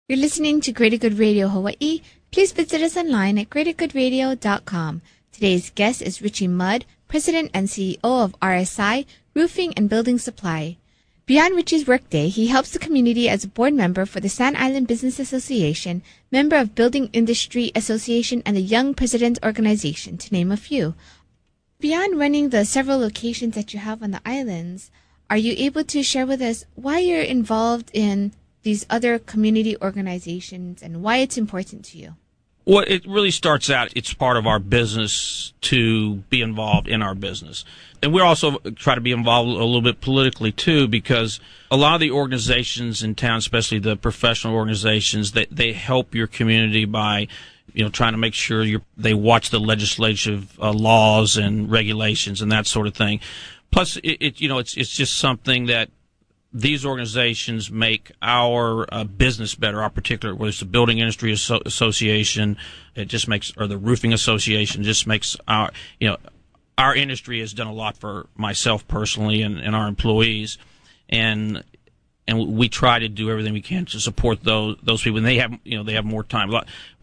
You're listening to Greater Good Radio Hawaii. Please visit us online at greatergoodradio.com. Today's guest is Ritchie Mudd, President and CEO of RSI, Roofing and Building Supply. Beyond Ritchie's workday, he helps the community as a board member for the Sand Island Business Association, member of Building Industry Association, and the Young Presidents Organization, to name a few. Beyond running the several locations that you have on the islands, are you able to share with us why you're involved in these other community organizations and why it's important to you? Well, it really starts out, it's part of our business to be involved in our business. And we also try to be involved a little bit politically, too, because a lot of the organizations in town, especially the professional organizations, they help your community by, trying to make sure they watch the legislative laws and regulations and that sort of thing. Plus, it's just something that these organizations make our business better, our particular, whether it's the Building Industry Association, or the Roofing Association, just makes our industry has done a lot for myself personally and our employees, and we try to do everything we can to support those people, and they have more time.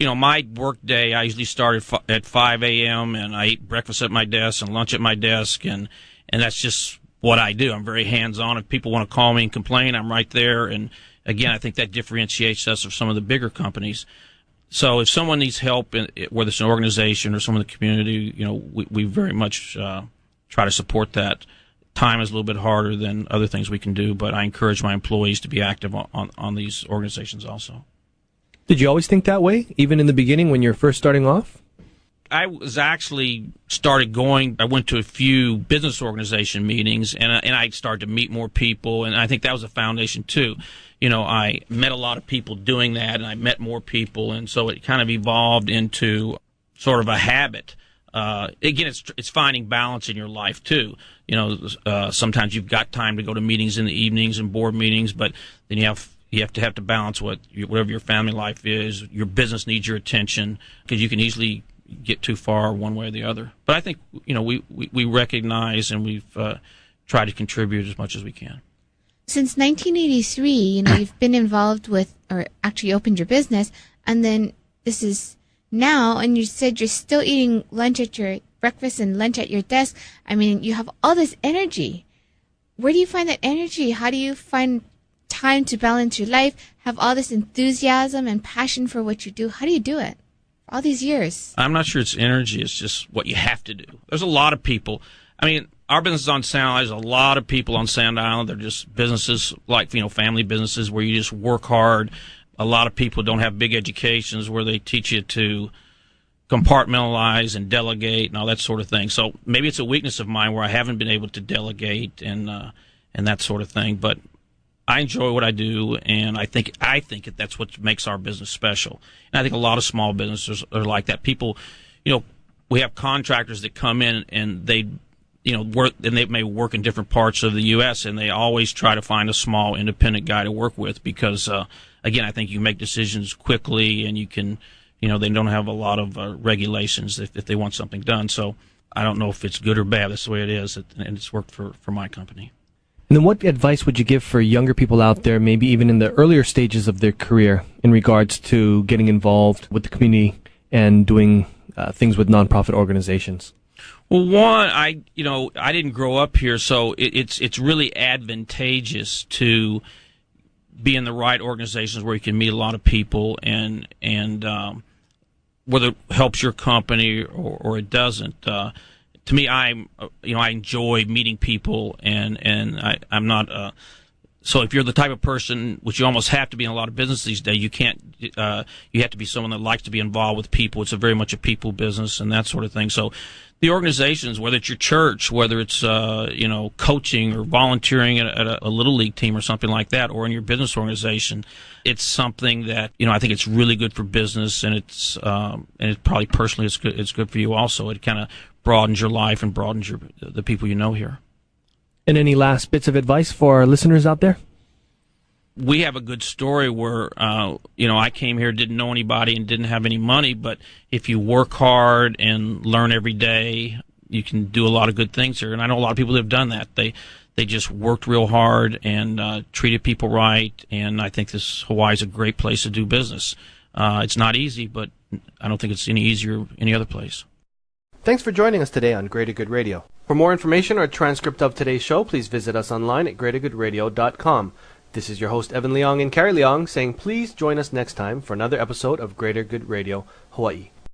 My work day, I usually start at 5 a.m. and I eat breakfast at my desk and lunch at my desk, and that's just what I do. I'm very hands-on. If people want to call me and complain, I'm right there. And again, I think that differentiates us from some of the bigger companies. So if someone needs help, whether it's an organization or someone in the community, we very much try to support that. Time is a little bit harder than other things we can do, but I encourage my employees to be active on these organizations also. Did you always think that way, even in the beginning when you're first starting off? I was actually I went to a few business organization meetings, and I started to meet more people, and I think that was a foundation too. I met a lot of people doing that, and I met more people, and so it kind of evolved into sort of a habit. Again, it's finding balance in your life too. Sometimes you've got time to go to meetings in the evenings and board meetings, but then you have to balance whatever your family life is. Your business needs your attention, because you can easily get too far one way or the other. But I think we recognize, and we've tried to contribute as much as we can. Since 1983, you've been involved with, or actually opened your business, and then this is now, and you said you're still eating breakfast and lunch at your desk. I mean, you have all this energy. Where do you find that energy? How do you find time to balance your life, have all this enthusiasm and passion for what you do? How do you do it? All these years. I'm not sure it's energy. It's just what you have to do. There's a lot of people. I mean, our business is on Sand Island. There's a lot of people on Sand Island. They're just businesses like, family businesses where you just work hard. A lot of people don't have big educations where they teach you to compartmentalize and delegate and all that sort of thing. So maybe it's a weakness of mine where I haven't been able to delegate and that sort of thing. But I enjoy what I do, and I think that's what makes our business special. And I think a lot of small businesses are like that. People, we have contractors that come in and they, work, and they may work in different parts of the U.S., and they always try to find a small independent guy to work with because, again, I think you make decisions quickly, and you can, they don't have a lot of regulations if they want something done. So I don't know if it's good or bad. That's the way it is, and it's worked for my company. And then what advice would you give for younger people out there, maybe even in the earlier stages of their career, in regards to getting involved with the community and doing things with nonprofit organizations? Well, one, I didn't grow up here, so it's really advantageous to be in the right organizations where you can meet a lot of people, and whether it helps your company or it doesn't. To me, I enjoy meeting people, and I'm not. So if you're the type of person, which you almost have to be in a lot of business these days, you can't. You have to be someone that likes to be involved with people. It's very much a people business and that sort of thing. So the organizations, whether it's your church, whether it's coaching or volunteering at a little league team or something like that, or in your business organization, it's something that I think it's really good for business, and it's probably personally it's good for you also. It kind of broadens your life and broadens the people you know here. And any last bits of advice for our listeners out there? We have a good story where, I came here, didn't know anybody and didn't have any money, but if you work hard and learn every day, you can do a lot of good things here. And I know a lot of people that have done that. They They just worked real hard and treated people right, and I think Hawaii is a great place to do business. It's not easy, but I don't think it's any easier any other place. Thanks for joining us today on Greater Good Radio. For more information or a transcript of today's show, please visit us online at greatergoodradio.com. This is your host, Evan Leong and Carrie Leong, saying please join us next time for another episode of Greater Good Radio, Hawaii.